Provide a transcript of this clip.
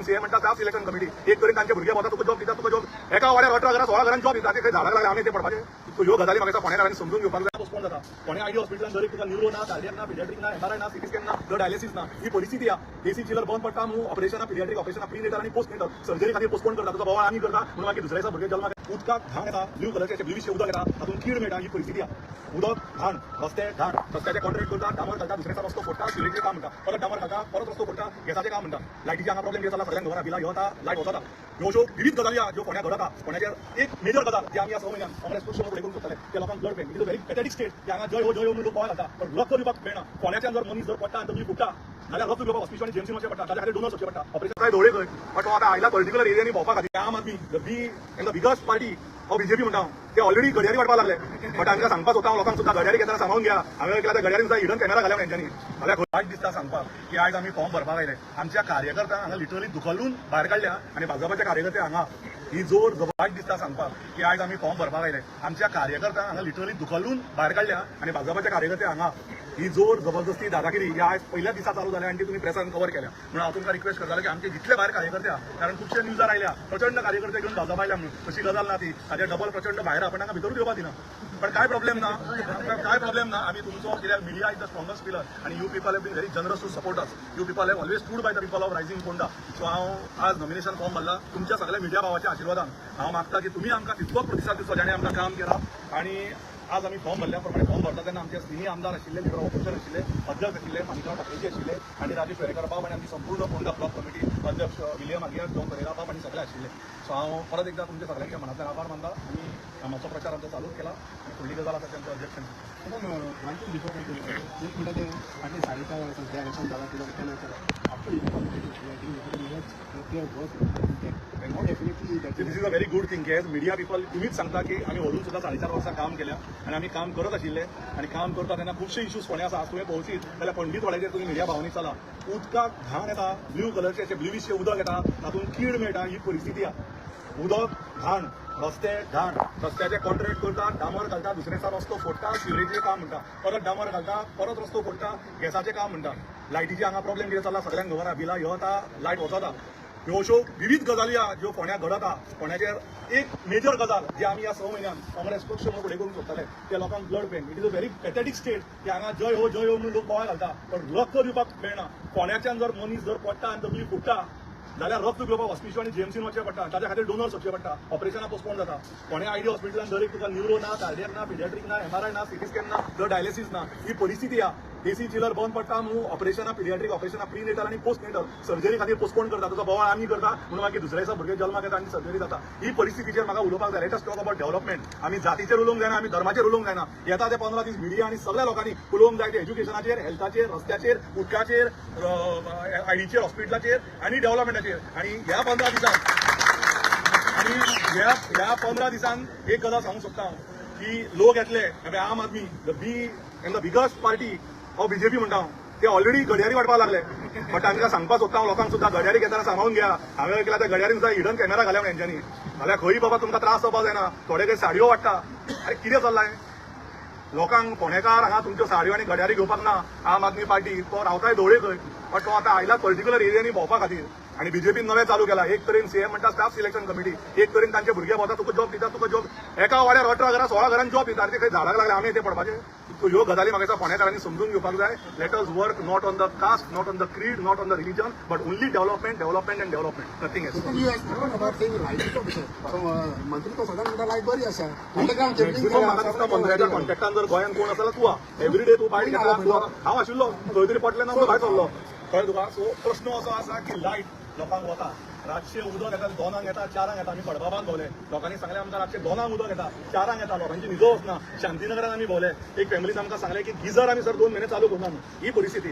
CA म्हणटा staff selection committee एक तरी तांचे भुरगे वता तुका जॉब दिता तुका जॉब एका वाड्यार 18 घरां 16 घरांनी जॉब दिता ते खंय झाडाक लागले आमी ते पडपाचे ह्यो गजाली म्हाका फोंडेकारांनी समजून घेवपाक जाय पोस्टपोन जाता फोंडे आयडी हॉस्पिटलान जरी तुका न्यूरो ना कार्डियक ना पिडियाट्रिक ना एमआरआय ना सीटी स्कॅन ना ब्लड डायलिसिस ना ही परिस्थिती आहे एसी चिलर बंद पडटा म्हणून ऑपरेशना पिडियाट्रिक ऑपरेशना प्री नेटल आणि पोस्ट नेटल सर्जरी खातीर पोस्टपोन करता तुका बोवाळ आमी करता म्हणून मागीर दुसऱ्या दिसा भुरगे जल्माक उदकाक घाण येता ब्लू कलरचे ब्लूइश उदक येता तातूंत कीड मेळटा ही परिस्थिती आहे उदक घाण रस्ते घाण रस्त्याचे कॉन्ट्रॅक्ट करता डामर घालता दुसऱ्या दिसा रस्तो फोडटा सिलेक्टचे काम म्हणटा परत डामर घालता परत रस्तो फोडटा गॅसाचे काम म्हणटा लायटीचे हांगा प्रॉब्लेम कितें जाला सगळ्यांक घरा बिलां येता लायट वचता ह्यो अश्यो विविध गजाली ज्यो फोंड्या घडता फोंड्याचेर एक मेजर गजाल जी आमी ह्या 6 म्हयन्यान काँग्रेस पक्ष फुडें करून सोदताले ते लोकांक blood bank it is very pathetic state की हांगा जय हो म्हणून लोक बोवाळ घालता पण रक्त दिवपाक मेळना फोंड्याच्यान जर मनीस जर पडटा आनी तकली फुट्टा जाल्यार रक्त दिवपाक हॉस्पिटल आणि जेएमसी वचचें पडटा ताच्या खातीर डोनर्स वचचें पडटा ऑपरेशन काय धोळे खंय बट आता आयला पर्टिक्युलर एरियांनी भोंवपाक खातीर आम आदमी द बिगस्ट पार्टी हो बीजेपी म्हणटा ते ऑलरेडी घड्यारी वाटपाक लागले बट हांकां सांगपाक सोदता लोकांक सुद्धा घड्यारी घेतना सांगून घ्या हांवें केला त्या घड्यारीन सुद्धा हिडन कॅमेरा घाल्या तेंच्यांनी जाल्यार वायट दिसता सांगपाक की आयज आमी फॉर्म भरपाक आयले आमच्या कार्यकर्त्यांक हांगा लिटरली दुखलून भायर काडल्या आनी भाजपाचे कार्यकर्ते हांगा ही जोर वायट दिसता सांगपाक की आयज आमी फॉर्म भरपाक आयले आमच्या कार्यकर्त्यांक हांगा लिटरली दुखलून भायर काडल्या आनी भाजपाचे कार्यकर्ते हांगा ही जोर जबरदस्ती दादागिरी या आज पहिल्या दिसा चालू झाल्या आणि ती तुम्ही प्रेसान कव्हर केल्या म्हणून हांव तुमकां रिक्वेस्ट करतालो की आमचे जितले भायर कार्यकर्ते आहा कारण खुबशे न्यूजार आयल्या प्रचंड कार्यकर्ते घेऊन भाजप आयल्या म्हणून तशी गजाल ना ती ताचे डबल प्रचंड भायर आपण तांकां भितरूच येवपाक दिना पण काय प्रॉब्लेम ना आमी तुमचो कित्याक media is the strongest pillar आणि you people have been very generous to support us you people have always stood by the people of rising Ponda so हांव आज नॉमिनेशन फॉर्म भरला तुमच्या सगळ्या मिडिया भावाच्या आशिर्वादान हांव मागता की तुम्ही आमकां तितको प्रतिसाद दिवचो जाणे आमकां काम केला आणि आज आम्ही फॉर्म भरल्या प्रमाणे फॉर्म भरता तेन्ना आमचे तिन्ही आमदार आशिल्ले लिडर ऑफिसर आशिल्ले अध्यक्ष आशिल्ले माणिकराव ठाकरेजी आशिल्ले आणि राजेश वेरेकर बाब आणि आमची संपूर्ण फोंडा ब्लॉक कमिटी अध्यक्ष विलियम आगियार जॉन परेरा बाब आणि सगळे आशिल्ले सो हांव परत एकदा तुमच्या सगळ्यांच्या मनातल्यान आभार मानता आणि आमचो प्रचार आमचो चालूच केला आणि फुडली गजाल आसा त्यांचं अध्यक्षांची एक मिनटाचे फाटले 4.5 सध्या इलेक्शन झाला this is a very good thing as media people तुम्हीच सांगता की आम्ही व्हरून सुद्धा 4.5 वर्सां काम केल्या आणि आम्ही काम करत आशिल्ले आणि काम करता तेन्ना खुबशे इश्यूज फोंड्या आसा तुम्ही पळोवशीत जाल्यार पंडित वाड्याचेर तुम्ही मिडिया भावनी चला उदकाक घाण येता ब्लू कलरचे ब्लूइश उदक येता तातूंत कीड मेळटा ही परिस्थिती आहे उदक घाण रस्ते घाण रस्त्याचे कॉन्ट्रॅक्ट करता डामर घालता दुसरे दिसा रस्तो फोडटा सिवरेजचे काम म्हणटा परत डामर घालता परत रस्तो फोडटा गॅसाचे काम म्हणटा लायटीचे हांगा प्रॉब्लेम कितें चला सगळ्यांक घरा बिलां येता लायट वचता ह्यो अश्यो विविध गजाली आहा ज्यो फोंड्या घडता फोंड्याचेर एक मेजर गजाल जी आमी ह्या 6 म्हयन्यान काँग्रेस पक्ष फुडें करून सोदताले ते लोकांक blood bank it is a very pathetic state की हांगा जय हो म्हणून लोक बोवाळ घालता पण रक्त दिवपाक मेळना फोंड्याच्यान जर मनीस जर पडटा आनी तकली फुट्टा जाल्यार रक्त घेवपाक हॉस्पिटल आणि जेएमसीन वचचें पडटा ताच्या खातीर डोनर्स वचचें पडटा ऑपरेशना पोस्टपोन जाता फोंड्या आयडी हॉस्पिटलान जरी तुका न्यूरो ना कार्डियक ना पिडियाट्रिक ना एमआरआय ना सीटी स्कॅन ना ब्लड डायलिसिस ना ही परिस्थिती आहे एसी चिलर बंद पडटा म्हणून ऑपरेशना पिडियाट्रिक ऑपरेशना प्री नेटल आणि पोस्ट नेटल सर्जरी खातीर पोस्टपोन करता तुका बोवाळ आमी करता म्हणून मागीर दुसऱ्या दिसा भुरगे जल्माक येता आनी सर्जरी जाता ही परिस्थितीचेर म्हाका उलोवपाक जाय लेटस टॉक अबाउट डेव्हलपमेंट आमी जातीचेर उलोवंक जायना आमी धर्माचेर उलोवंक जायना येता ते 15 दीस मिडिया आनी सगळ्या लोकांनी उलोवंक जाय ते एज्युकेशनाचेर हेल्थाचेर रस्त्याचेर उदकाचेर आयडीचेर हॉस्पिटलाचेर आनी डेव्हलपमेंटाचेर आणि ह्या 15 दिसान एक गजाल सांगूंक सोदता की लोक येतले आम आदमी द बिगस्ट पार्टी हो बीजेपी म्हणटा ते ऑलरेडी घड्यारी वाटपाक लागले बट तांकां सांगपाक सोदता लोकांक सुद्धा घड्यारी घेताना सांगून घ्या हांवें केला त्या घड्यारीन सुद्धा हिडन कॅमेरा घाल्या तेंच्यांनी जाल्यार खंय बाबा तुमकां त्रास जावपाक जायना थोडे काही साडयो वाडटा अरे कितें चल्लाय लोकांक फोंडेकार हांगा तुमच्यो साडयो आनी घड्यारी घेवपाक ना आम आदमी पार्टी तो रावताय धोळे खंय बट तो आतां आयला पर्टिक्युलर एरियांनी भोंवपा खातीर आणि बीजेपीन नवें चालू केला एक तरेन सीएम म्हणटा स्टाफ सिलेक्शन कमिटी एक तरेन तांचे भुरगे वता तुका जॉब दिता तुका जॉब एका वाड्यार 18 घरां 16 घरांनी जॉब दिता ते खंय झाडाक लागले आमी ते पडपाचे सो ह्यो गजाली म्हाका फोंडेकारांनी समजून घेवपाक जाय let us work not on the caste not on the creed not on the religion but only development and development nothing else मंत्री तो सगळ्यांत म्हणटा लायट बरी आसा म्हाका दिसता मंत्र्याच्या कॉन्टॅक्टान जर गोंयान कोण आसा जाल्यार तूं एवरीडे तूं बायट घेतला हांव आशिल्लो खंय तरी पटलें ना भायर सरलो कळ्ळें तुका सो प्रश्न असो आसा की लायट लोकांक वता रातचे उदक येता 2 येता 4 येता आमी पडबाबान भोवले लोकांनी सांगले आमकां रातचे 2 उदक येता 4 येता लोकांची न्हिदो वचना शांतीनगरान आमी भोवले एक फॅमिलीन आमकां सांगले की गिजर आमी सर 2 म्हयने चालू करना ही परिस्थिती